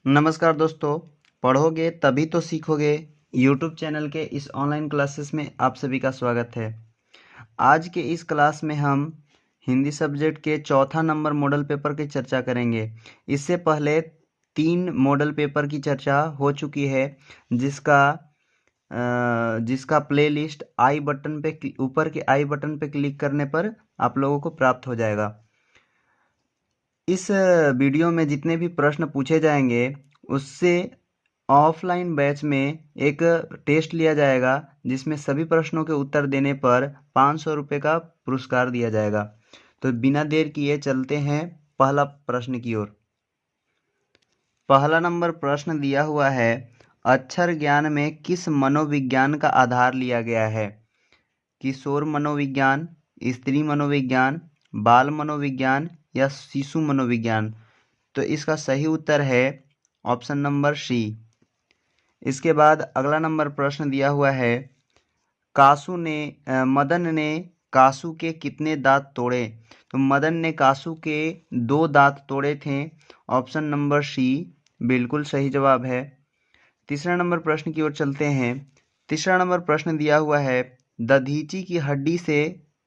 नमस्कार दोस्तों, पढ़ोगे तभी तो सीखोगे। यूट्यूब चैनल के इस ऑनलाइन क्लासेस में आप सभी का स्वागत है। आज के इस क्लास में हम हिंदी सब्जेक्ट के चौथा नंबर मॉडल पेपर की चर्चा करेंगे। इससे पहले 3 मॉडल पेपर की चर्चा हो चुकी है, जिसका प्लेलिस्ट आई बटन पे ऊपर के आई बटन पे क्लिक करने पर आप लोगों को प्राप्त हो जाएगा। इस वीडियो में जितने भी प्रश्न पूछे जाएंगे उससे ऑफलाइन बैच में एक टेस्ट लिया जाएगा, जिसमें सभी प्रश्नों के उत्तर देने पर 500 रुपये का पुरस्कार दिया जाएगा। तो बिना देर किए चलते हैं पहला प्रश्न की ओर। पहला नंबर प्रश्न दिया हुआ है, अक्षर ज्ञान में किस मनोविज्ञान का आधार लिया गया है? किशोर मनोविज्ञान, स्त्री मनोविज्ञान, बाल मनोविज्ञान या शिशु मनोविज्ञान? तो इसका सही उत्तर है ऑप्शन नंबर सी। इसके बाद अगला नंबर प्रश्न दिया हुआ है, मदन ने कासू के कितने दांत तोड़े? तो मदन ने कासू के 2 दांत तोड़े थे। ऑप्शन नंबर सी बिल्कुल सही जवाब है। तीसरा नंबर प्रश्न की ओर चलते हैं। तीसरा नंबर प्रश्न दिया हुआ है, दधीची की हड्डी से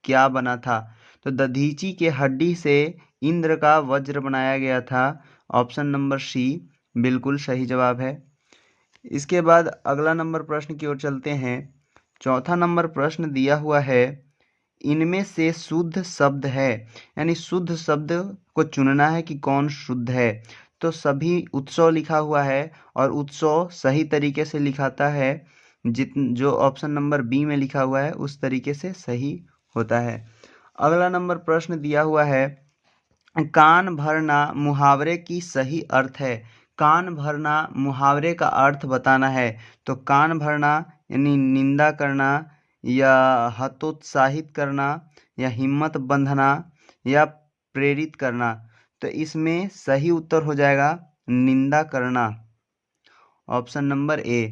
क्या बना था? तो दधीची के हड्डी से इंद्र का वज्र बनाया गया था। ऑप्शन नंबर सी बिल्कुल सही जवाब है। इसके बाद अगला नंबर प्रश्न की ओर चलते हैं। चौथा नंबर प्रश्न दिया हुआ है, इनमें से शुद्ध शब्द है, यानी शुद्ध शब्द को चुनना है कि कौन शुद्ध है। तो सभी उत्सव लिखा हुआ है और उत्सव सही तरीके से लिखाता है। जो ऑप्शन नंबर बी में लिखा हुआ है उस तरीके से सही होता है। अगला नंबर प्रश्न दिया हुआ है, कान भरना मुहावरे की सही अर्थ है। कान भरना मुहावरे का अर्थ बताना है। तो कान भरना यानी निंदा करना या हतोत्साहित करना या हिम्मत बंधना या प्रेरित करना। तो इसमें सही उत्तर हो जाएगा निंदा करना, ऑप्शन नंबर ए।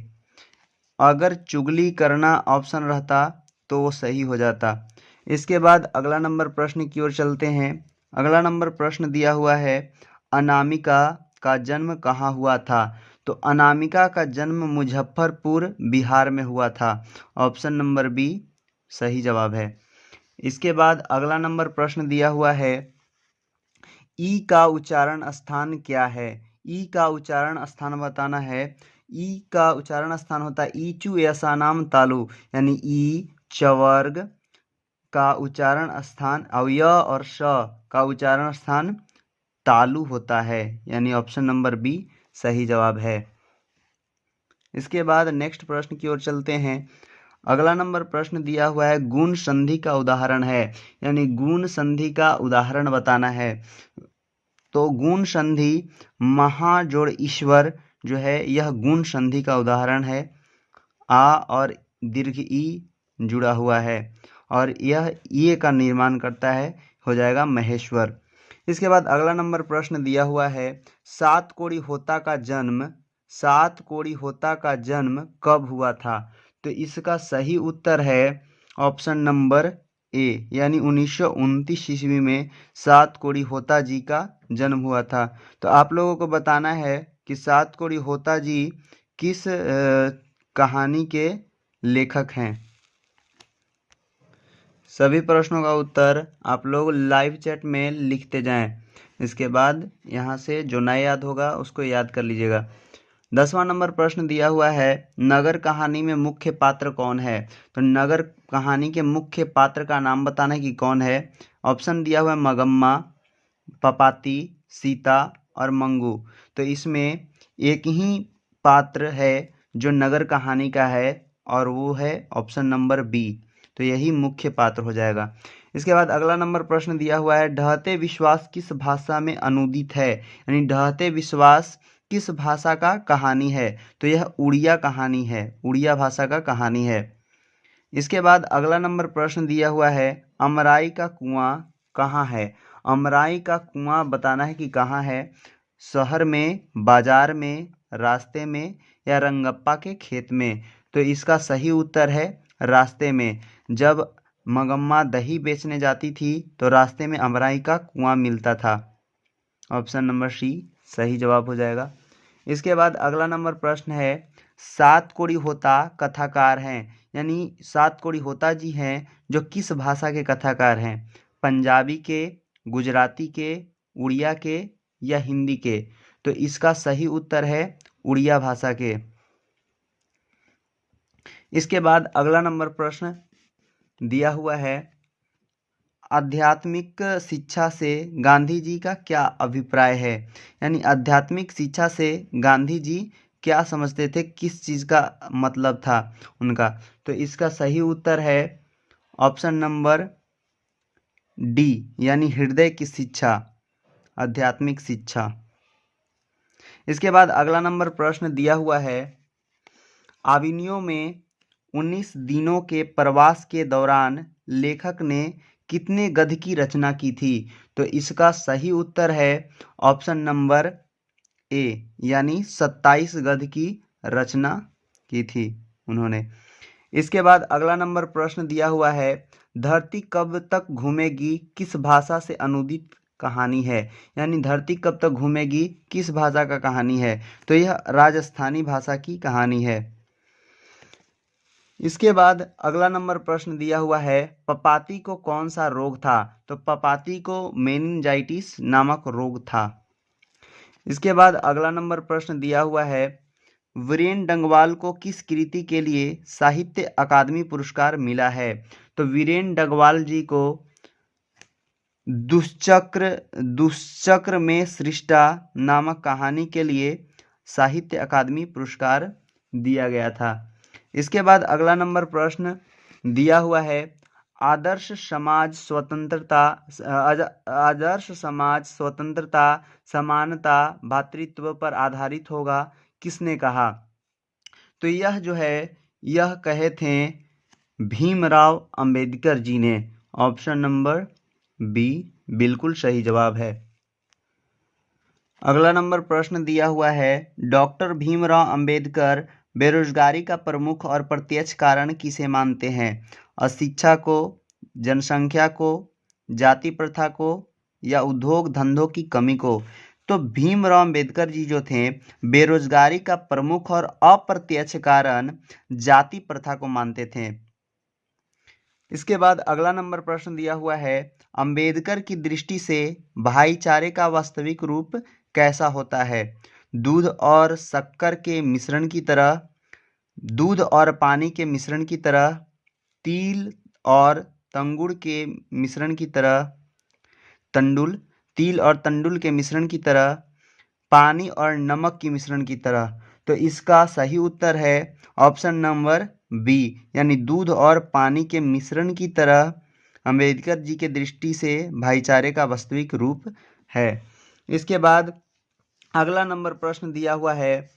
अगर चुगली करना ऑप्शन रहता तो वो सही हो जाता। इसके बाद अगला नंबर प्रश्न की ओर चलते हैं। अगला नंबर प्रश्न दिया हुआ है, अनामिका का जन्म कहाँ हुआ था? तो अनामिका का जन्म मुजफ्फरपुर बिहार में हुआ था। ऑप्शन नंबर बी सही जवाब है। इसके बाद अगला नंबर प्रश्न दिया हुआ है, ई का उच्चारण स्थान क्या है? ई का उच्चारण स्थान बताना है। ई का उच्चारण स्थान होता है ईचू ऐसा नाम तालु, यानी ई चवर्ग का उच्चारण स्थान और य और श का उच्चारण स्थान तालु होता है, यानी ऑप्शन नंबर बी सही जवाब है। इसके बाद नेक्स्ट प्रश्न की ओर चलते हैं। अगला नंबर प्रश्न दिया हुआ है, गुण संधि का उदाहरण है, यानी गुण संधि का उदाहरण बताना है। तो गुण संधि महाजोड़ ईश्वर जो है यह गुण संधि का उदाहरण है। आ और दीर्घ ई जुड़ा हुआ है और यह ये का निर्माण करता है, हो जाएगा महेश्वर। इसके बाद अगला नंबर प्रश्न दिया हुआ है, सात कोड़ी होता का जन्म कब हुआ था? तो इसका सही उत्तर है ऑप्शन नंबर ए, यानी 1929 ईस्वी में सात कोड़ी होता जी का जन्म हुआ था। तो आप लोगों को बताना है कि सात कोड़ी होता जी किस कहानी के लेखक हैं। सभी प्रश्नों का उत्तर आप लोग लाइव चैट में लिखते जाएं। इसके बाद यहाँ से जो नया याद होगा उसको याद कर लीजिएगा। 10वां नंबर प्रश्न दिया हुआ है, नगर कहानी में मुख्य पात्र कौन है? तो नगर कहानी के मुख्य पात्र का नाम बताना है कि कौन है। ऑप्शन दिया हुआ है मगम्मा, पपाती, सीता और मंगू। तो इसमें एक ही पात्र है जो नगर कहानी का है और वो है ऑप्शन नंबर बी। तो यही मुख्य पात्र हो जाएगा। इसके बाद अगला नंबर प्रश्न दिया हुआ है, ढहते विश्वास किस भाषा में अनूदित है? यानी ढहते विश्वास किस भाषा का कहानी है? तो यह उड़िया कहानी है, उड़िया भाषा का कहानी है। इसके बाद अगला नंबर प्रश्न दिया हुआ है, अमराई का कुआं कहाँ है? अमराई का कुआं बताना है कि कहाँ है। शहर में, बाजार में, रास्ते में या रंगप्पा के खेत में? तो इसका सही उत्तर है रास्ते में। जब मगम्मा दही बेचने जाती थी तो रास्ते में अमराई का कुआं मिलता था। ऑप्शन नंबर सी सही जवाब हो जाएगा। इसके बाद अगला नंबर प्रश्न है, सातकोड़ी होता कथाकार हैं, यानी सातकोड़ी होता जी हैं जो किस भाषा के कथाकार हैं? पंजाबी के, गुजराती के, उड़िया के या हिंदी के? तो इसका सही उत्तर है उड़िया भाषा के। इसके बाद अगला नंबर प्रश्न दिया हुआ है, आध्यात्मिक शिक्षा से गांधी जी का क्या अभिप्राय है? यानी आध्यात्मिक शिक्षा से गांधी जी क्या समझते थे, किस चीज़ का मतलब था उनका? तो इसका सही उत्तर है ऑप्शन नंबर डी, यानी हृदय की शिक्षा, आध्यात्मिक शिक्षा। इसके बाद अगला नंबर प्रश्न दिया हुआ है, आविनियो में 19 दिनों के प्रवास के दौरान लेखक ने कितने गद्य की रचना की थी? तो इसका सही उत्तर है ऑप्शन नंबर ए, यानी 27 गद्य की रचना की थी उन्होंने। इसके बाद अगला नंबर प्रश्न दिया हुआ है, धरती कब तक घूमेगी किस भाषा से अनुदित कहानी है? यानी धरती कब तक घूमेगी किस भाषा का कहानी है? तो यह राजस्थानी भाषा की कहानी है। इसके बाद अगला नंबर प्रश्न दिया हुआ है, पपाती को कौन सा रोग था? तो पपाती को मेनिंजाइटिस नामक रोग था। इसके बाद अगला नंबर प्रश्न दिया हुआ है, वीरेन डंगवाल को किस कृति के लिए साहित्य अकादमी पुरस्कार मिला है? तो वीरेन डंगवाल जी को दुष्चक्र में सृष्टा नामक कहानी के लिए साहित्य अकादमी पुरस्कार दिया गया था। इसके बाद अगला नंबर प्रश्न दिया हुआ है, आदर्श समाज स्वतंत्रता समानता भातृत्व पर आधारित होगा, किसने कहा? तो यह जो है यह कहे थे भीमराव अंबेडकर जी ने। ऑप्शन नंबर बी बिल्कुल सही जवाब है। अगला नंबर प्रश्न दिया हुआ है, डॉक्टर भीमराव अंबेडकर बेरोजगारी का प्रमुख और प्रत्यक्ष कारण किसे मानते हैं? अशिक्षा को, जनसंख्या को, जाति प्रथा को या उद्योग धंधों की कमी को? तो भीमराव अंबेडकर जी जो थे बेरोजगारी का प्रमुख और अप्रत्यक्ष कारण जाति प्रथा को मानते थे। इसके बाद अगला नंबर प्रश्न दिया हुआ है, अंबेडकर की दृष्टि से भाईचारे का वास्तविक रूप कैसा होता है? दूध और शक्कर के मिश्रण की तरह, दूध और पानी के मिश्रण की तरह, तिल और तंगुड़ के मिश्रण की तरह, तिल और तंडुल के मिश्रण की तरह, पानी और नमक के मिश्रण की तरह। तो इसका सही उत्तर है ऑप्शन नंबर बी, यानी दूध और पानी के मिश्रण की तरह अंबेडकर जी के दृष्टि से भाईचारे का वास्तविक रूप है। इसके बाद अगला नंबर प्रश्न दिया हुआ है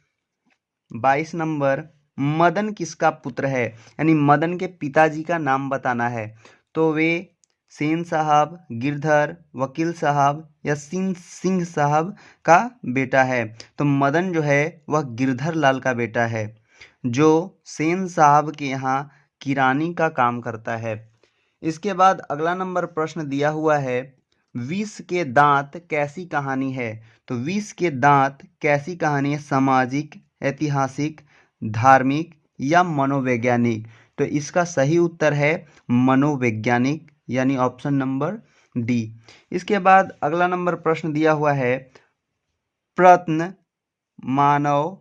22 नंबर, मदन किसका पुत्र है? यानी मदन के पिताजी का नाम बताना है। तो वे सेन साहब, गिरधर, वकील साहब या सिंह साहब का बेटा है। तो मदन जो है वह गिरधर लाल का बेटा है जो सेन साहब के यहाँ किरानी का काम करता है। इसके बाद अगला नंबर प्रश्न दिया हुआ है, विष के दांत कैसी कहानी है? तो विष के दांत कैसी कहानी है? सामाजिक, ऐतिहासिक, धार्मिक या मनोवैज्ञानिक? तो इसका सही उत्तर है मनोवैज्ञानिक, यानी ऑप्शन नंबर डी। इसके बाद अगला नंबर प्रश्न दिया हुआ है, प्रत्न मानव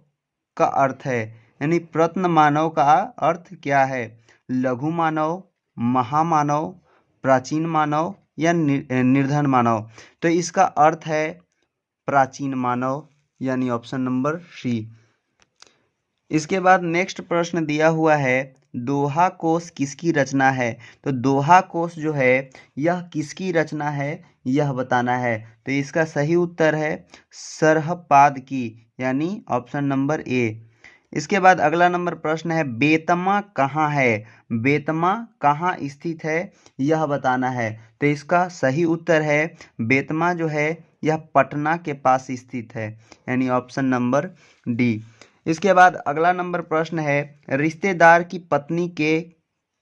का अर्थ है, यानी प्रत्न मानव का अर्थ क्या है? लघु मानव, महामानव, प्राचीन मानव या निर्धन मानव? तो इसका अर्थ है प्राचीन मानव, यानी ऑप्शन नंबर सी। इसके बाद नेक्स्ट प्रश्न दिया हुआ है, दोहा कोश किसकी रचना है? तो दोहा कोश जो है यह किसकी रचना है यह बताना है। तो इसका सही उत्तर है सरहपाद की, यानी ऑप्शन नंबर ए। इसके बाद अगला नंबर प्रश्न है, बेतमा कहाँ है? बेतमा कहाँ स्थित है यह बताना है। तो इसका सही उत्तर है बेतमा जो है यह पटना के पास स्थित है, यानी ऑप्शन नंबर डी। इसके बाद अगला नंबर प्रश्न है, रिश्तेदार की पत्नी के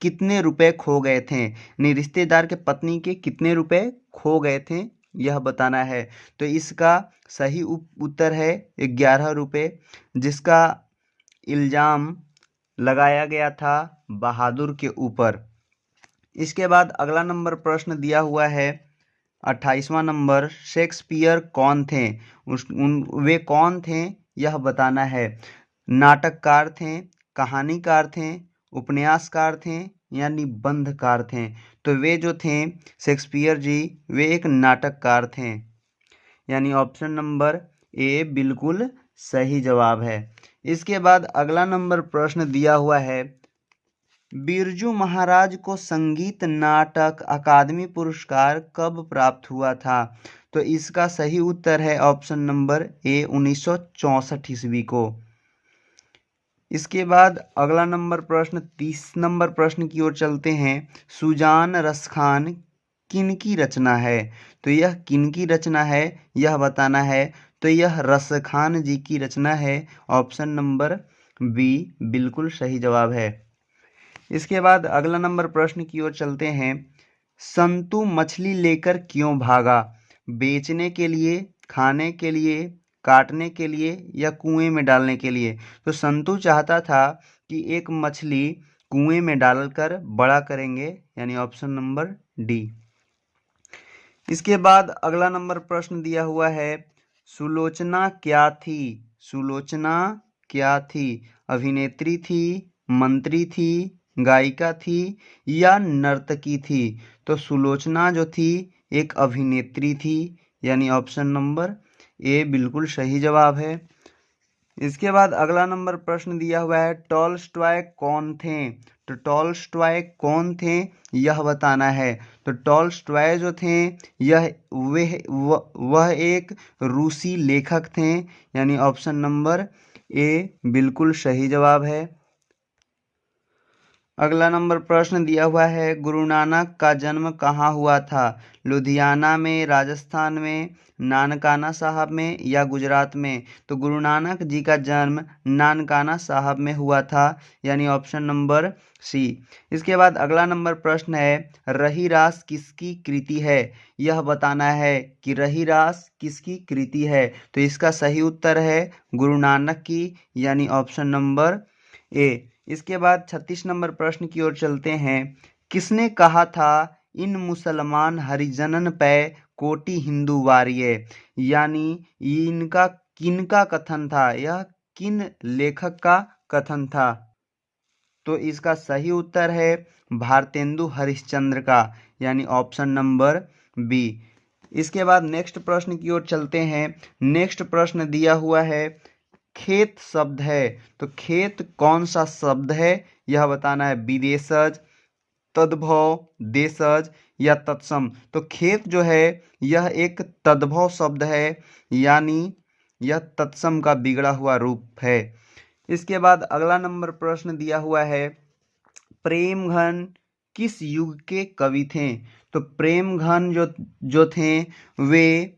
कितने रुपए खो गए थे? यानी रिश्तेदार के पत्नी के कितने रुपए खो गए थे यह बताना है। तो इसका सही उत्तर है 11 रुपये, जिसका इल्ज़ाम लगाया गया था बहादुर के ऊपर। इसके बाद अगला नंबर प्रश्न दिया हुआ है 28वां नंबर, शेक्सपियर कौन थे? वे कौन थे यह बताना है। नाटककार थे, कहानीकार थे, उपन्यासकार थे या निबंधकार थे? तो वे जो थे शेक्सपियर जी, वे एक नाटककार थे, यानी ऑप्शन नंबर ए बिल्कुल सही जवाब है। इसके बाद अगला नंबर प्रश्न दिया हुआ है, बिरजू महाराज को संगीत नाटक अकादमी पुरस्कार कब प्राप्त हुआ था? तो इसका सही उत्तर है ऑप्शन नंबर ए 1964 ईस्वी को। इसके बाद अगला नंबर प्रश्न 30 नंबर प्रश्न की ओर चलते हैं। सुजान रसखान किनकी रचना है? तो यह किनकी रचना है यह बताना है। तो यह रसखान जी की रचना है, ऑप्शन नंबर बी बिल्कुल सही जवाब है। इसके बाद अगला नंबर प्रश्न की ओर चलते हैं। संतू मछली लेकर क्यों भागा? बेचने के लिए, खाने के लिए, काटने के लिए या कुएं में डालने के लिए? तो संतू चाहता था कि एक मछली कुएं में डालकर बड़ा करेंगे, यानी ऑप्शन नंबर डी। इसके बाद अगला नंबर प्रश्न दिया हुआ है, सुलोचना क्या थी? सुलोचना क्या थी? अभिनेत्री थी, मंत्री थी, गायिका थी या नर्तकी थी? तो सुलोचना जो थी एक अभिनेत्री थी, यानी ऑप्शन नंबर ए बिल्कुल सही जवाब है। इसके बाद अगला नंबर प्रश्न दिया हुआ है, टॉलस्टॉय कौन थे? तो टॉलस्टॉय कौन थे यह बताना है। तो टॉलस्टॉय जो थे वह एक रूसी लेखक थे, यानी ऑप्शन नंबर ए बिल्कुल सही जवाब है। अगला नंबर प्रश्न दिया हुआ है, गुरु नानक का जन्म कहाँ हुआ था? लुधियाना में, राजस्थान में, नानकाना साहब में या गुजरात में? तो गुरु नानक जी का जन्म नानकाना साहब में हुआ था, यानी ऑप्शन नंबर सी। इसके बाद अगला नंबर प्रश्न है, रहीरास किसकी कृति है? यह बताना है कि रहीरास किसकी कृति है। तो इसका सही उत्तर है गुरु नानक की, यानी ऑप्शन नंबर ए। इसके बाद 36 नंबर प्रश्न की ओर चलते हैं। किसने कहा था, इन मुसलमान हरिजनन पै कोटि हिंदू वारिये? यानी इनका किनका कथन था, यह किन लेखक का कथन था? तो इसका सही उत्तर है भारतेंदु हरिश्चंद्र का, यानी ऑप्शन नंबर बी। इसके बाद नेक्स्ट प्रश्न की ओर चलते हैं। नेक्स्ट प्रश्न दिया हुआ है, खेत शब्द है, तो खेत कौन सा शब्द है यह बताना है। विदेशज, तद्भव, देशज या तत्सम? तो खेत जो है यह एक तद्भव शब्द है, यानी यह तत्सम का बिगड़ा हुआ रूप है। इसके बाद अगला नंबर प्रश्न दिया हुआ है, प्रेमघन किस युग के कवि थे? तो प्रेमघन जो थे वे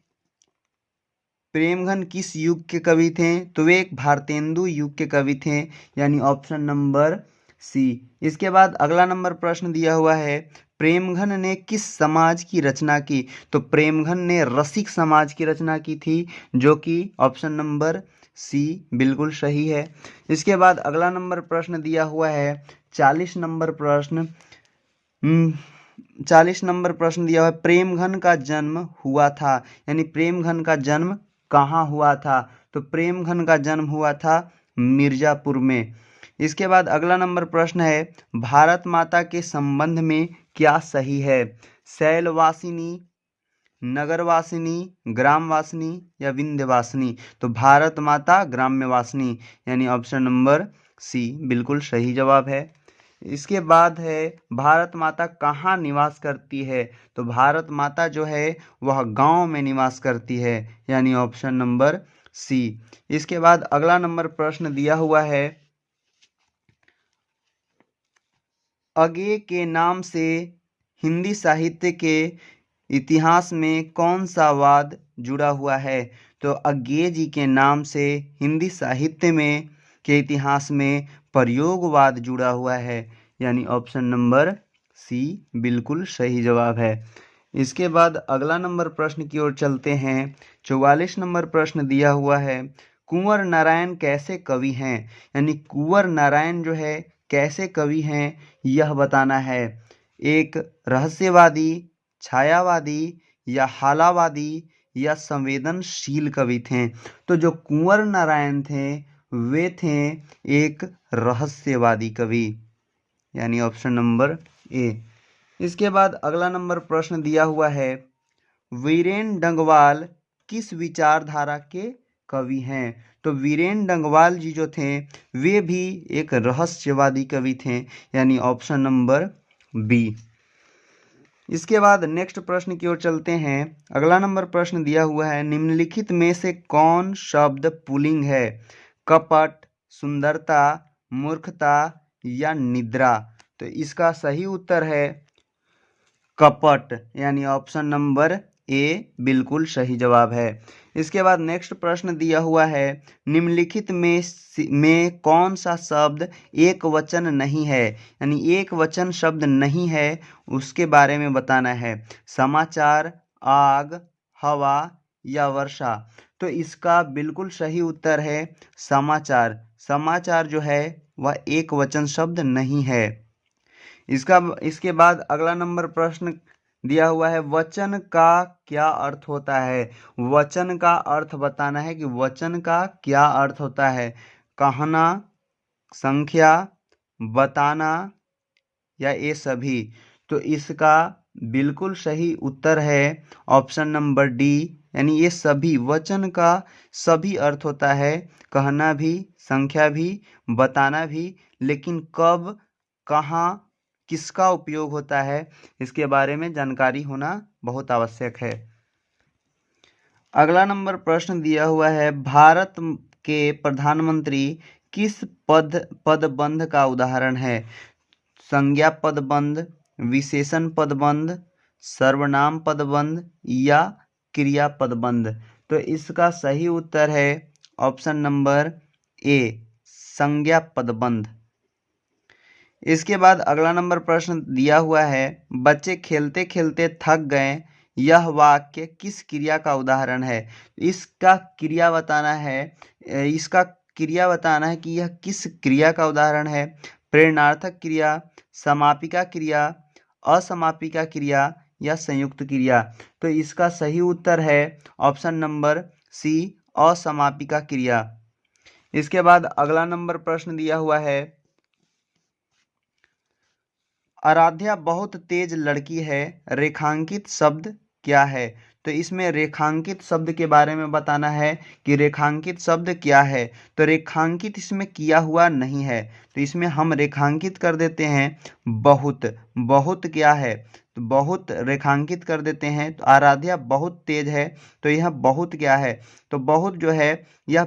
प्रेमघन किस युग के कवि थे? तो वे एक भारतेंदु युग के कवि थे, यानी ऑप्शन नंबर सी। इसके बाद अगला नंबर प्रश्न दिया हुआ है, प्रेमघन ने किस समाज की रचना की? तो प्रेमघन ने रसिक समाज की रचना की थी, जो कि ऑप्शन नंबर सी बिल्कुल सही है। इसके बाद अगला नंबर प्रश्न दिया हुआ है 40 नंबर प्रश्न। 40 नंबर प्रश्न दिया हुआ है, प्रेमघन का जन्म हुआ था, यानी प्रेमघन का जन्म कहाँ हुआ था? तो प्रेमघन का जन्म हुआ था मिर्जापुर में। इसके बाद अगला नंबर प्रश्न है, भारत माता के संबंध में क्या सही है? शैलवासिनी, नगरवासिनी, ग्रामवासिनी या विंध्यवासिनी? तो भारत माता ग्राम्यवासिनी, यानी ऑप्शन नंबर सी बिल्कुल सही जवाब है। इसके बाद है, भारत माता कहाँ निवास करती है? तो भारत माता जो है वह गांव में निवास करती है, यानी ऑप्शन नंबर सी। इसके बाद अगला नंबर प्रश्न दिया हुआ है, अगे के नाम से हिंदी साहित्य के इतिहास में कौन सा वाद जुड़ा हुआ है? तो अज्ञे जी के नाम से हिंदी साहित्य में के इतिहास में प्रयोगवाद जुड़ा हुआ है, यानी ऑप्शन नंबर सी बिल्कुल सही जवाब है। इसके बाद अगला नंबर प्रश्न की ओर चलते हैं। 44 नंबर प्रश्न दिया हुआ है, कुंवर नारायण कैसे कवि हैं, यानी कुंवर नारायण जो है कैसे कवि हैं यह बताना है। एक रहस्यवादी, छायावादी या हालावादी या संवेदनशील कवि थे। तो जो कुंवर नारायण थे वे थे एक रहस्यवादी कवि, यानी ऑप्शन नंबर ए। इसके बाद अगला नंबर प्रश्न दिया हुआ है, वीरेन डंगवाल किस विचारधारा के कवि हैं। तो वीरेन डंगवाल जी जो थे वे भी एक रहस्यवादी कवि थे, यानी ऑप्शन नंबर बी। इसके बाद नेक्स्ट प्रश्न की ओर चलते हैं। अगला नंबर प्रश्न दिया हुआ है, निम्नलिखित में से कौन शब्द पुल्लिंग है। कपट, सुंदरता, मूर्खता या निद्रा। तो इसका सही उत्तर है कपट, यानी ऑप्शन नंबर ए बिल्कुल सही जवाब है। इसके बाद नेक्स्ट प्रश्न दिया हुआ है, निम्नलिखित में कौन सा शब्द एक वचन नहीं है, यानी एक वचन शब्द नहीं है उसके बारे में बताना है। समाचार, आग, हवा या वर्षा। तो इसका बिल्कुल सही उत्तर है समाचार। समाचार जो है वह एक वचन शब्द नहीं है। इसके बाद अगला नंबर प्रश्न दिया हुआ है, वचन का क्या अर्थ होता है। वचन का अर्थ बताना है कि वचन का क्या अर्थ होता है। कहना, संख्या, बताना या ये सभी। तो इसका बिल्कुल सही उत्तर है ऑप्शन नंबर डी, यानी ये सभी। वचन का सभी अर्थ होता है, कहना भी, संख्या भी, बताना भी, लेकिन कब, कहाँ, किसका उपयोग होता है इसके बारे में जानकारी होना बहुत आवश्यक है। अगला नंबर प्रश्न दिया हुआ है, भारत के प्रधानमंत्री किस पदबंध का उदाहरण है। संज्ञा पदबंध, विशेषण पदबंध, सर्वनाम पदबंध या क्रिया पदबंध। तो इसका सही उत्तर है ऑप्शन नंबर ए, संज्ञा पदबंध। इसके बाद अगला नंबर प्रश्न दिया हुआ है, बच्चे खेलते खेलते थक गए, यह वाक्य किस क्रिया का उदाहरण है। इसका क्रिया बताना है, इसका क्रिया बताना है कि यह किस क्रिया का उदाहरण है। प्रेरणार्थक क्रिया, समापिका क्रिया, असमापिका क्रिया या संयुक्त क्रिया। तो इसका सही उत्तर है ऑप्शन नंबर सी, असमापिका क्रिया। इसके बाद अगला नंबर प्रश्न दिया हुआ है, आराध्या बहुत तेज लड़की है, रेखांकित शब्द क्या है। तो इसमें रेखांकित शब्द के बारे में बताना है कि रेखांकित शब्द क्या है। तो रेखांकित इसमें किया हुआ नहीं है, तो इसमें हम रेखांकित कर देते हैं बहुत। बहुत क्या है, तो बहुत रेखांकित कर देते हैं। तो आराध्या बहुत तेज है, तो यह बहुत क्या है, तो बहुत जो है यह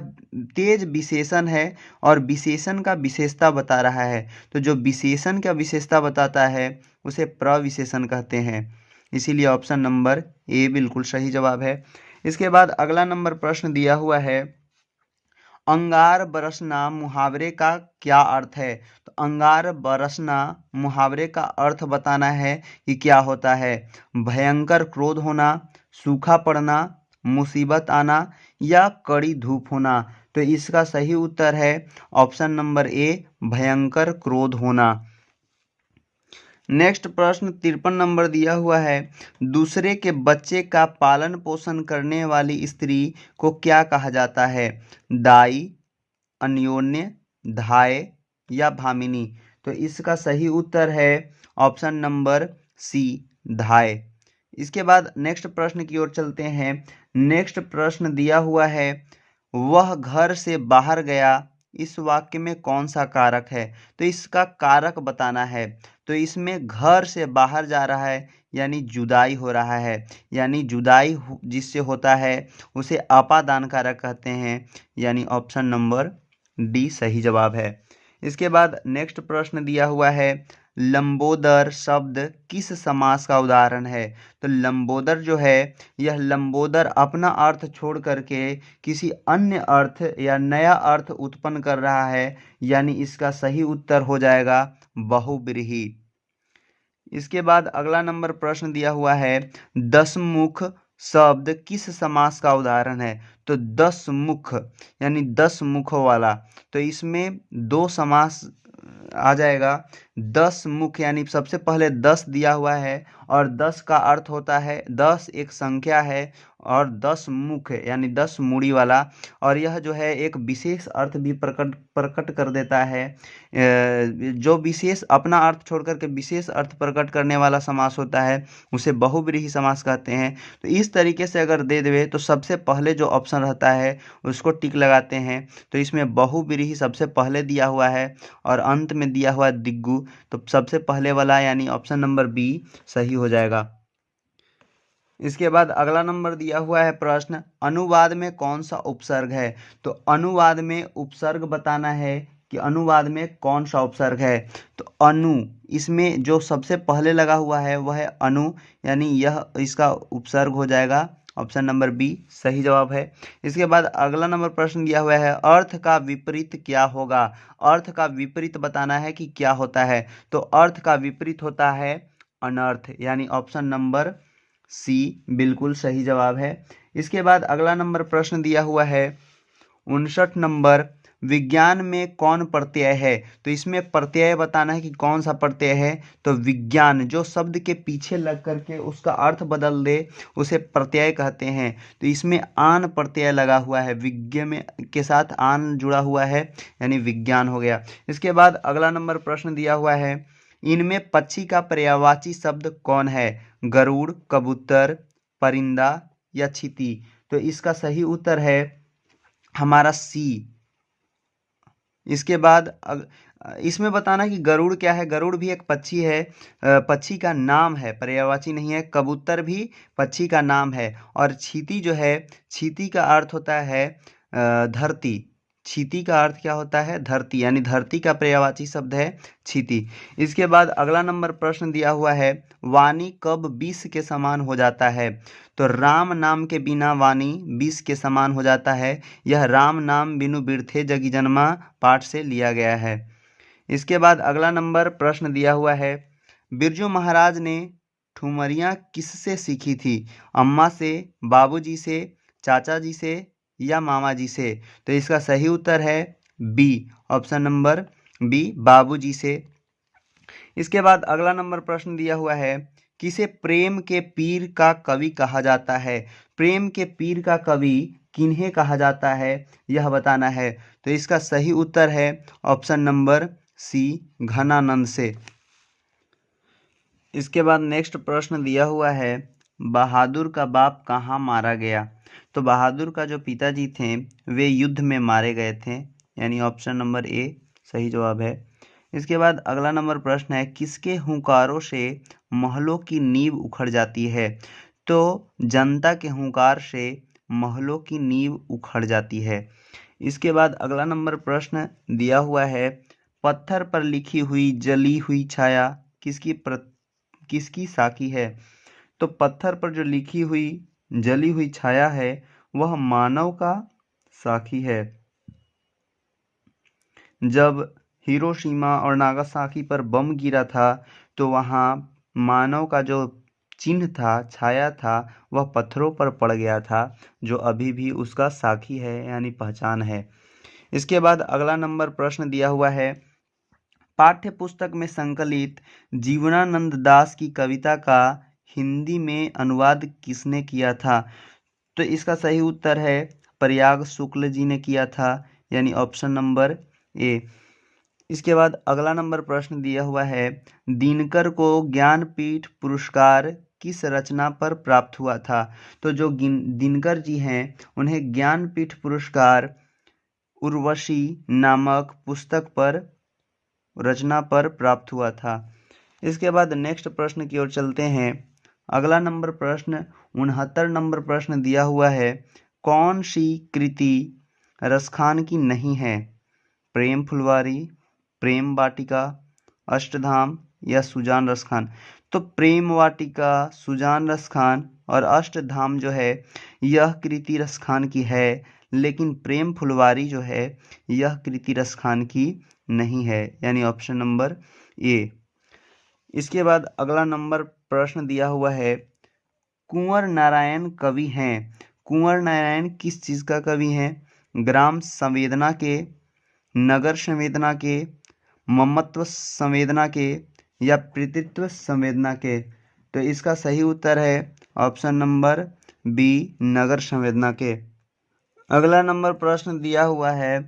तेज विशेषण है और विशेषण का विशेषता बता रहा है। तो जो विशेषण का विशेषता बताता है उसे प्रविशेषण कहते हैं, इसीलिए ऑप्शन नंबर ए बिल्कुल सही जवाब है। इसके बाद अगला नंबर प्रश्न दिया हुआ है, अंगार बरसना मुहावरे का क्या अर्थ है। तो अंगार बरसना मुहावरे का अर्थ बताना है कि क्या होता है। भयंकर क्रोध होना, सूखा पड़ना, मुसीबत आना या कड़ी धूप होना। तो इसका सही उत्तर है ऑप्शन नंबर ए, भयंकर क्रोध होना। नेक्स्ट प्रश्न 53 नंबर दिया हुआ है, दूसरे के बच्चे का पालन पोषण करने वाली स्त्री को क्या कहा जाता है। दाई, अन्योन्य, धाय या भामिनी। तो इसका सही उत्तर है ऑप्शन नंबर सी, धाय। इसके बाद नेक्स्ट प्रश्न की ओर चलते हैं। नेक्स्ट प्रश्न दिया हुआ है, वह घर से बाहर गया, इस वाक्य में कौन सा कारक है। तो इसका कारक बताना है। तो इसमें घर से बाहर जा रहा है यानी जुदाई हो रहा है, यानी जुदाई जिससे होता है उसे अपादान कारक कहते हैं, यानी ऑप्शन नंबर डी सही जवाब है। इसके बाद नेक्स्ट प्रश्न दिया हुआ है, लंबोदर शब्द किस समास का उदाहरण है। तो लंबोदर जो है यह लंबोदर अपना अर्थ छोड़ करके किसी अन्य अर्थ या नया अर्थ उत्पन्न कर रहा है, यानी इसका सही उत्तर हो जाएगा बहुव्रीहि। इसके बाद अगला नंबर प्रश्न दिया हुआ है, दसमुख शब्द किस समास का उदाहरण है? तो दसमुख यानी 10 मुखों वाला, तो इसमें दो समास आ जाएगा। 10 मुख यानी सबसे पहले 10 दिया हुआ है और 10 का अर्थ होता है 10 एक संख्या है, और 10 मुख यानी 10 मूड़ी वाला, और यह जो है एक विशेष अर्थ भी प्रकट कर देता है। जो विशेष अपना अर्थ छोड़ करके विशेष अर्थ प्रकट करने वाला समास होता है उसे बहुव्रीहि समास कहते हैं। तो इस तरीके से अगर दे देवे तो सबसे पहले जो ऑप्शन रहता है उसको टिक लगाते हैं। तो इसमें बहुव्रीहि सबसे पहले दिया हुआ है और अंत में दिया हुआ है दिग्गु, तो सबसे पहले वाला यानी ऑप्शन नंबर बी सही हो जाएगा। इसके बाद अगला नंबर दिया हुआ है प्रश्न, अनुवाद में कौन सा उपसर्ग है? तो अनुवाद में उपसर्ग बताना है कि अनुवाद में कौन सा उपसर्ग है। तो अनु, इसमें जो सबसे पहले लगा हुआ है वह है अनु, यानी यह इसका उपसर्ग हो जाएगा। ऑप्शन नंबर बी सही जवाब है। इसके बाद अगला नंबर प्रश्न दिया हुआ है, अर्थ का विपरीत क्या होगा? अर्थ का विपरीत बताना है कि क्या होता है। तो अर्थ का विपरीत होता है अनर्थ, यानी ऑप्शन नंबर सी बिल्कुल सही जवाब है। इसके बाद अगला नंबर प्रश्न दिया हुआ है 59 नंबर, विज्ञान में कौन प्रत्यय है? तो इसमें प्रत्यय बताना है कि कौन सा प्रत्यय है। तो विज्ञान जो शब्द के पीछे लग करके उसका अर्थ बदल दे उसे प्रत्यय कहते हैं। तो इसमें आन प्रत्यय लगा हुआ है, विज्ञ में के साथ आन जुड़ा हुआ है यानी विज्ञान हो गया। इसके बाद अगला नंबर प्रश्न दिया हुआ है, इनमें पक्षी का पर्यायवाची शब्द कौन है? गरुड़, कबूतर, परिंदा या चींटी? तो इसका सही उत्तर है हमारा सी। इसके बाद इसमें बताना कि गरुड़ क्या है। गरुड़ भी एक पक्षी है, पक्षी का नाम है, पर्यायवाची नहीं है। कबूतर भी पक्षी का नाम है, और चींटी जो है, चींटी का अर्थ होता है धरती। चींटी का अर्थ क्या होता है? धरती, यानी धरती का पर्यायवाची शब्द है चींटी। इसके बाद अगला नंबर प्रश्न दिया हुआ है, वाणी कब विष के समान हो जाता है? तो राम नाम के बिना वाणी विष के समान हो जाता है। यह राम नाम बिनु बिरथे जगी जन्मा पाठ से लिया गया है। इसके बाद अगला नंबर प्रश्न दिया हुआ है, बिरजू महाराज ने ठुमरियाँ किससे सीखी थी? अम्मा से, बाबूजी से, चाचा जी से या मामा जी से? तो इसका सही उत्तर है बी, ऑप्शन नंबर बी, बाबूजी से। इसके बाद अगला नंबर प्रश्न दिया हुआ है, किसे प्रेम के पीर का कवि कहा जाता है? प्रेम के पीर का कवि किन्हें कहा जाता है यह बताना है। तो इसका सही उत्तर है ऑप्शन नंबर सी, घनानंद से। इसके बाद नेक्स्ट प्रश्न दिया हुआ है, बहादुर का बाप कहाँ मारा गया? तो बहादुर का जो पिताजी थे वे युद्ध में मारे गए थे, यानी ऑप्शन नंबर ए सही जवाब है। इसके बाद अगला नंबर प्रश्न है, किसके हुंकारों से महलों की नींव उखड़ जाती है? तो जनता के हुंकार से महलों की नींव उखड़ जाती है। इसके बाद अगला नंबर प्रश्न दिया हुआ है, पत्थर पर लिखी हुई जली हुई छाया किसकी साखी है? तो पत्थर पर जो लिखी हुई जली हुई छाया है वह मानव का साखी है। जब हिरोशिमा और नागासाकी पर बम गिरा था तो वहाँ मानव का जो चिन्ह था, छाया था, वह पत्थरों पर पड़ गया था, जो अभी भी उसका साखी है यानी पहचान है। इसके बाद अगला नंबर प्रश्न दिया हुआ है, पाठ्य पुस्तक में संकलित जीवनानंद दास की कविता का हिंदी में अनुवाद किसने किया था? तो इसका सही उत्तर है प्रयाग शुक्ल जी ने किया था, यानी ऑप्शन नंबर ए। इसके बाद अगला नंबर प्रश्न दिया हुआ है, दिनकर को ज्ञानपीठ पुरस्कार किस रचना पर प्राप्त हुआ था? तो जो दिनकर जी हैं उन्हें ज्ञानपीठ पुरस्कार उर्वशी नामक पुस्तक पर रचना पर प्राप्त हुआ था। इसके बाद नेक्स्ट प्रश्न की ओर चलते हैं। अगला नंबर प्रश्न 69 नंबर प्रश्न दिया हुआ है, कौन सी कृति रसखान की नहीं है? प्रेम फुलवारी, प्रेम वाटिका, अष्टधाम या सुजान रसखान? तो प्रेम वाटिका, सुजान रसखान और अष्टधाम जो है यह कृति रसखान की है, लेकिन प्रेम फुलवारी जो है यह कृति रसखान की नहीं है, यानी ऑप्शन नंबर ए। इसके बाद अगला नंबर प्रश्न दिया हुआ है, कुंवर नारायण कवि हैं। कुंवर नारायण किस चीज़ का कवि हैं? ग्राम संवेदना के, नगर संवेदना के, ममत्व संवेदना के या पितृत्व संवेदना के? तो इसका सही उत्तर है ऑप्शन नंबर बी, नगर संवेदना के। अगला नंबर प्रश्न दिया हुआ है,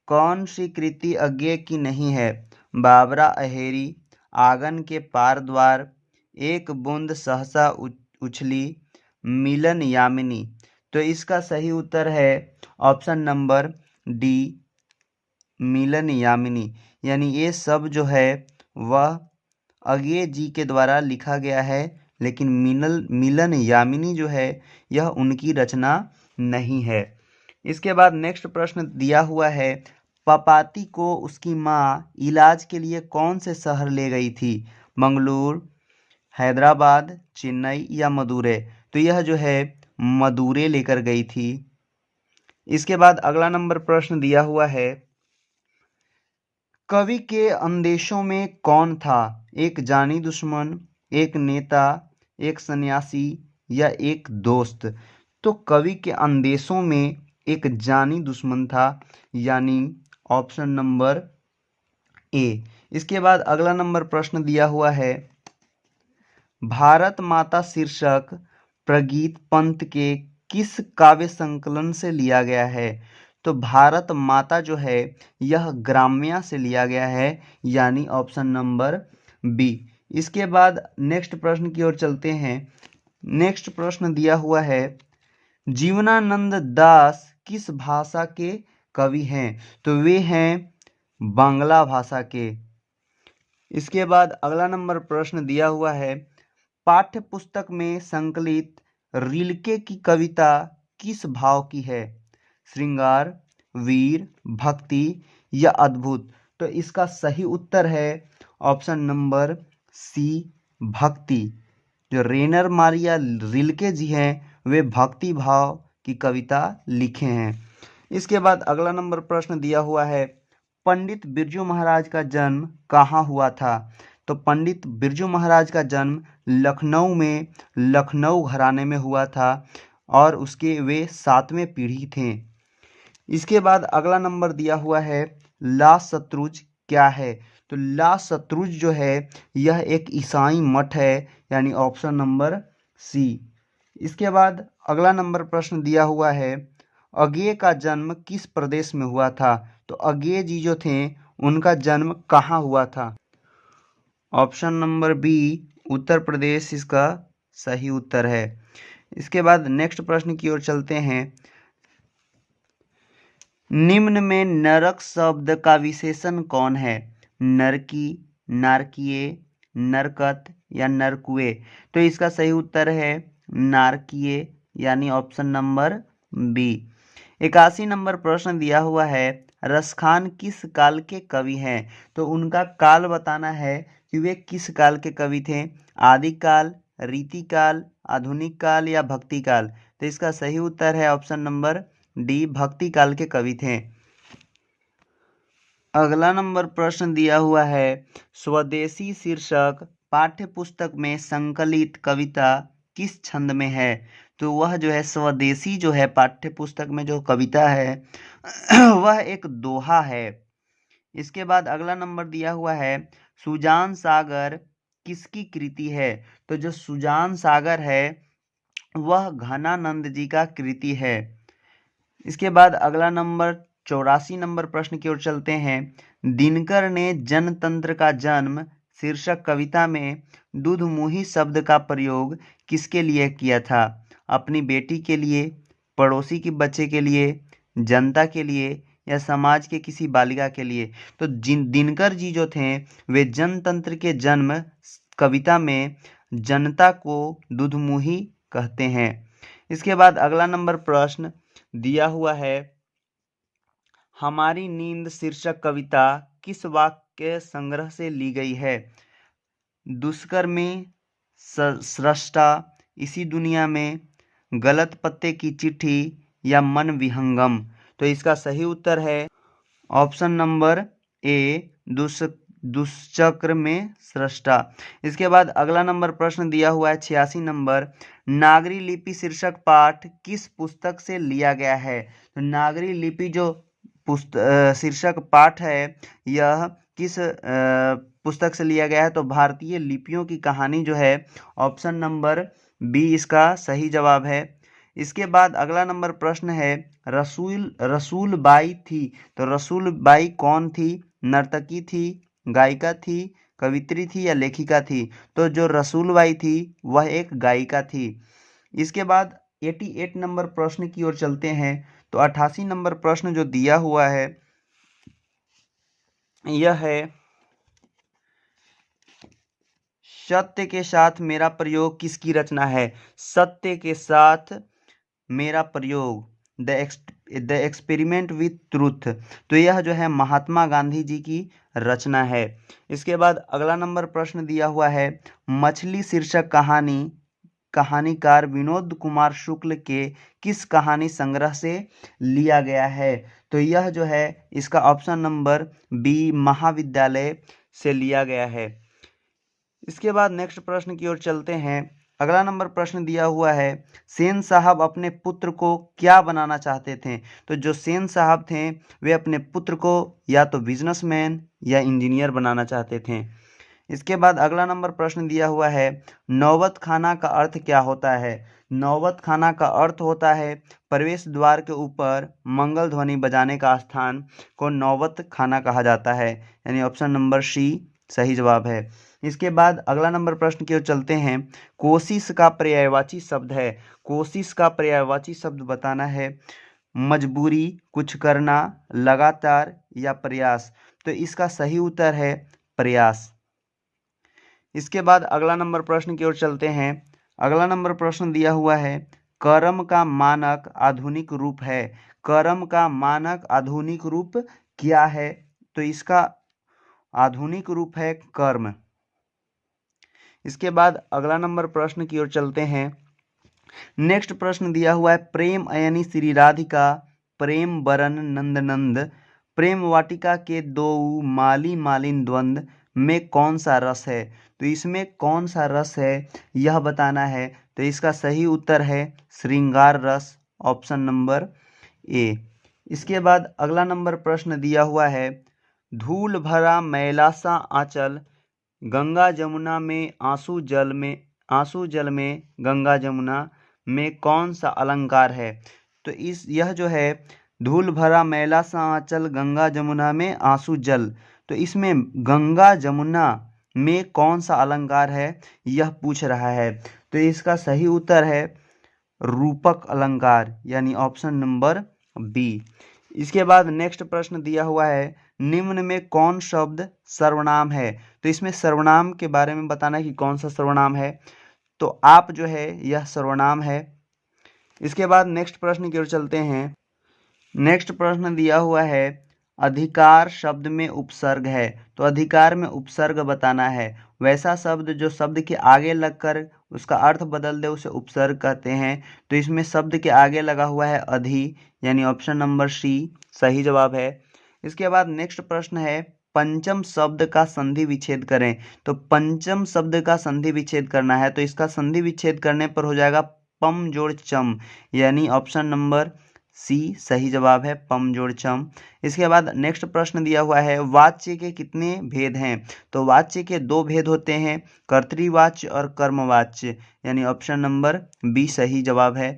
कौन सी कृति अज्ञेय की नहीं है? बाबरा अहेरी, आंगन के पार द्वार, एक बूंद सहसा उछली, मिलन यामिनी। तो इसका सही उत्तर है ऑप्शन नंबर डी, मिलन यामिनी। यानी ये सब जो है वह अज्ञेय जी के द्वारा लिखा गया है, लेकिन मिलन यामिनी जो है यह उनकी रचना नहीं है। इसके बाद नेक्स्ट प्रश्न दिया हुआ है, पपाती को उसकी माँ इलाज के लिए कौन से शहर ले गई थी? मंगलुरु, हैदराबाद, चेन्नई या मदुरै? तो यह जो है मदुरै लेकर गई थी। इसके बाद अगला नंबर प्रश्न दिया हुआ है, कवि के अंदेशों में कौन था? एक जानी दुश्मन, एक नेता, एक सन्यासी या एक दोस्त? तो कवि के अंदेशों में एक जानी दुश्मन था, यानी ऑप्शन नंबर ए। इसके बाद अगला नंबर प्रश्न दिया हुआ है, भारत माता शीर्षक प्रगीत पंत के किस काव्य संकलन से लिया गया है? तो भारत माता जो है यह ग्राम्या से लिया गया है, यानी ऑप्शन नंबर बी। इसके बाद नेक्स्ट प्रश्न की ओर चलते हैं। नेक्स्ट प्रश्न दिया हुआ है, जीवनानंद दास किस भाषा के कवि हैं? तो वे हैं बांग्ला भाषा के। इसके बाद अगला नंबर प्रश्न दिया हुआ है, पाठ्य पुस्तक में संकलित रिल्के की कविता किस भाव की है? श्रृंगार, वीर, भक्ति या अद्भुत? तो इसका सही उत्तर है ऑप्शन नंबर सी, भक्ति। जो रेनर मारिया रिल्के जी हैं वे भक्ति भाव की कविता लिखे हैं। इसके बाद अगला नंबर प्रश्न दिया हुआ है, पंडित बिरजू महाराज का जन्म कहाँ हुआ था? तो पंडित बिरजू महाराज का जन्म लखनऊ में लखनऊ घराने में हुआ था और उसके वे 7वें पीढ़ी थे। इसके बाद अगला नंबर दिया हुआ है, ला सत्रुज क्या है? तो ला सत्रुज जो है यह एक ईसाई मठ है, यानी ऑप्शन नंबर सी। इसके बाद अगला नंबर प्रश्न दिया हुआ है, अज्ञेय का जन्म किस प्रदेश में हुआ था? तो अज्ञेय जी जो थे उनका जन्म कहाँ हुआ था? Option number B, Uttar Pradesh इसका सही उत्तर है। इसके बाद नेक्स्ट प्रश्न की ओर चलते हैं, निम्न में नरक शब्द का विशेषण कौन है? नरकी, नारकीय, नरकत या नरकुए? तो इसका सही उत्तर है नारकीय, यानी ऑप्शन नंबर बी। 81 नंबर प्रश्न दिया हुआ है, रसखान किस काल के कवि हैं? तो उनका काल बताना है कि वे किस काल के कवि थे, आदिकाल, रीतिकाल, आधुनिक काल या भक्ति काल? तो इसका सही उत्तर है ऑप्शन नंबर डी, भक्ति काल के कवि थे। अगला नंबर प्रश्न दिया हुआ है, स्वदेशी शीर्षक पाठ्य पुस्तक में संकलित कविता किस छंद में है? तो वह जो है स्वदेशी जो है पाठ्य पुस्तक में जो कविता है वह एक दोहा है। इसके बाद अगला नंबर दिया हुआ है, सुजान सागर किसकी कृति है? तो जो सुजान सागर है वह घनानंद जी का कृति है। इसके बाद अगला नंबर 84 नंबर प्रश्न की ओर चलते हैं, दिनकर ने जनतंत्र का जन्म शीर्षक कविता में दूधमुही शब्द का प्रयोग किसके लिए किया था? अपनी बेटी के लिए, पड़ोसी के बच्चे के लिए, जनता के लिए या समाज के किसी बालिका के लिए? तो दिनकर जी जो थे वे जनतंत्र के जन्म कविता में जनता को दूधमुही कहते हैं। इसके बाद अगला नंबर प्रश्न दिया हुआ है, हमारी नींद शीर्षक कविता किस वाक्य संग्रह से ली गई है? दुष्कर्मी, सृष्टा, इसी दुनिया में, गलत पत्ते की चिट्ठी या मन विहंगम? तो इसका सही उत्तर है ऑप्शन नंबर ए, दुष्चक्र में सृष्टा। इसके बाद अगला नंबर प्रश्न दिया हुआ है 86 नंबर, नागरी लिपि शीर्षक पाठ किस पुस्तक से लिया गया है। तो नागरी लिपि जो शीर्षक पाठ है यह किस पुस्तक से लिया गया है। तो भारतीय लिपियों की कहानी जो है, ऑप्शन नंबर बी इसका सही जवाब है। इसके बाद अगला नंबर प्रश्न है, रसूलबाई थी, तो रसूलबाई कौन थी। नर्तकी थी, गायिका थी, कवित्री थी या लेखिका थी। तो जो रसूलबाई थी वह एक गायिका थी। इसके बाद 88 नंबर प्रश्न की ओर चलते हैं। तो 88 नंबर प्रश्न जो दिया हुआ है यह है, सत्य के साथ मेरा प्रयोग किसकी रचना है। सत्य के साथ मेरा प्रयोग, द एक्सपेरिमेंट विथ ट्रूथ, तो यह जो है महात्मा गांधी जी की रचना है। इसके बाद अगला नंबर प्रश्न दिया हुआ है, मछली शीर्षक कहानीकार विनोद कुमार शुक्ल के किस कहानी संग्रह से लिया गया है। तो यह जो है इसका ऑप्शन नंबर बी महाविद्यालय से लिया गया है। इसके बाद नेक्स्ट प्रश्न की ओर चलते हैं। अगला नंबर प्रश्न दिया हुआ है, सेन साहब अपने पुत्र को क्या बनाना चाहते थे। तो जो सेन साहब थे वे अपने पुत्र को या तो बिजनेसमैन या इंजीनियर बनाना चाहते थे। इसके बाद अगला नंबर प्रश्न दिया हुआ है, नौबत खाना का अर्थ क्या होता है। नौबत खाना का अर्थ होता है प्रवेश द्वार के ऊपर मंगल ध्वनि बजाने का स्थान को नौबत खाना कहा जाता है, यानी ऑप्शन नंबर सी सही जवाब है। इसके बाद अगला नंबर प्रश्न की ओर चलते हैं, कोशिश का पर्यायवाची शब्द है। कोशिश का पर्यायवाची शब्द बताना है, मजबूरी, कुछ करना, लगातार या प्रयास। तो इसका सही उत्तर है प्रयास। इसके बाद अगला नंबर प्रश्न की ओर चलते हैं। अगला नंबर प्रश्न दिया हुआ है, कर्म का मानक आधुनिक रूप है। कर्म का मानक आधुनिक रूप क्या है। तो इसका आधुनिक रूप है कर्म। इसके बाद अगला नंबर प्रश्न की ओर चलते हैं। नेक्स्ट प्रश्न दिया हुआ है, प्रेम यानी श्री राधिका, प्रेम बरन नंदनंद, प्रेम वाटिका के दो माली मालिन द्वंद में कौन सा रस है। तो इसमें कौन सा रस है यह बताना है। तो इसका सही उत्तर है श्रृंगार रस, ऑप्शन नंबर ए। इसके बाद अगला नंबर प्रश्न दिया हुआ है, धूल भरा मैला सा आंचल, गंगा जमुना में आंसू जल में गंगा जमुना में कौन सा अलंकार है। तो यह जो है, धूल भरा मैला सा आंचल गंगा जमुना में आंसू जल, तो इसमें गंगा जमुना में कौन सा अलंकार है यह पूछ रहा है। तो इसका सही उत्तर है रूपक अलंकार, यानी ऑप्शन नंबर बी। इसके बाद नेक्स्ट प्रश्न दिया हुआ है, निम्न में कौन शब्द सर्वनाम है। तो इसमें सर्वनाम के बारे में बताना है कि कौन सा सर्वनाम है। तो आप जो है यह सर्वनाम है। इसके बाद नेक्स्ट प्रश्न की ओर चलते हैं। नेक्स्ट प्रश्न दिया हुआ है, अधिकार शब्द में उपसर्ग है। तो अधिकार में उपसर्ग बताना है। वैसा शब्द जो शब्द के आगे लगकर उसका अर्थ बदल दे उसे उपसर्ग कहते हैं। तो इसमें शब्द के आगे लगा हुआ है अधि, यानी ऑप्शन नंबर सी सही जवाब है। इसके बाद नेक्स्ट प्रश्न है, पंचम शब्द का संधि विच्छेद करें। तो पंचम शब्द का संधि विच्छेद करना है। तो इसका संधि विच्छेद करने पर हो जाएगा पम जोड़ चम, यानी ऑप्शन नंबर सी सही जवाब है पम जोड़ चम। इसके बाद नेक्स्ट प्रश्न दिया हुआ है, वाच्य के कितने भेद हैं। तो वाच्य के दो भेद होते हैं, कर्तृवाच्य और कर्मवाच्य, यानी ऑप्शन नंबर बी सही जवाब है।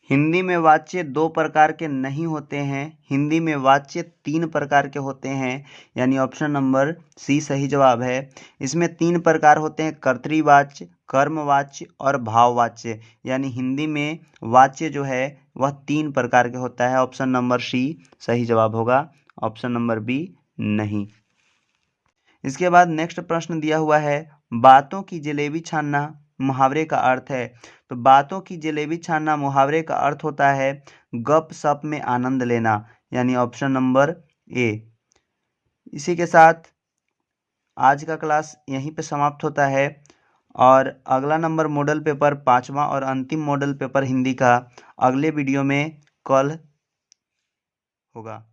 हिंदी में वाच्य दो प्रकार के नहीं होते हैं, हिंदी में वाच्य 3 प्रकार के होते हैं, यानी ऑप्शन नंबर सी सही जवाब है। इसमें 3 प्रकार होते हैं, कर्तृवाच्य, कर्मवाच्य और भाववाच्य, यानी हिंदी में वाच्य जो है वह 3 प्रकार के होता है। ऑप्शन नंबर सी सही जवाब होगा, ऑप्शन नंबर बी नहीं। इसके बाद नेक्स्ट प्रश्न दिया हुआ है, बातों की जलेबी छानना मुहावरे का अर्थ है। तो बातों की जलेबी छानना मुहावरे का अर्थ होता है गप सप में आनंद लेना, यानी ऑप्शन नंबर ए। इसी के साथ आज का क्लास यहीं पे समाप्त होता है और अगला नंबर मॉडल पेपर 5वां और अंतिम मॉडल पेपर हिंदी का अगले वीडियो में कल होगा।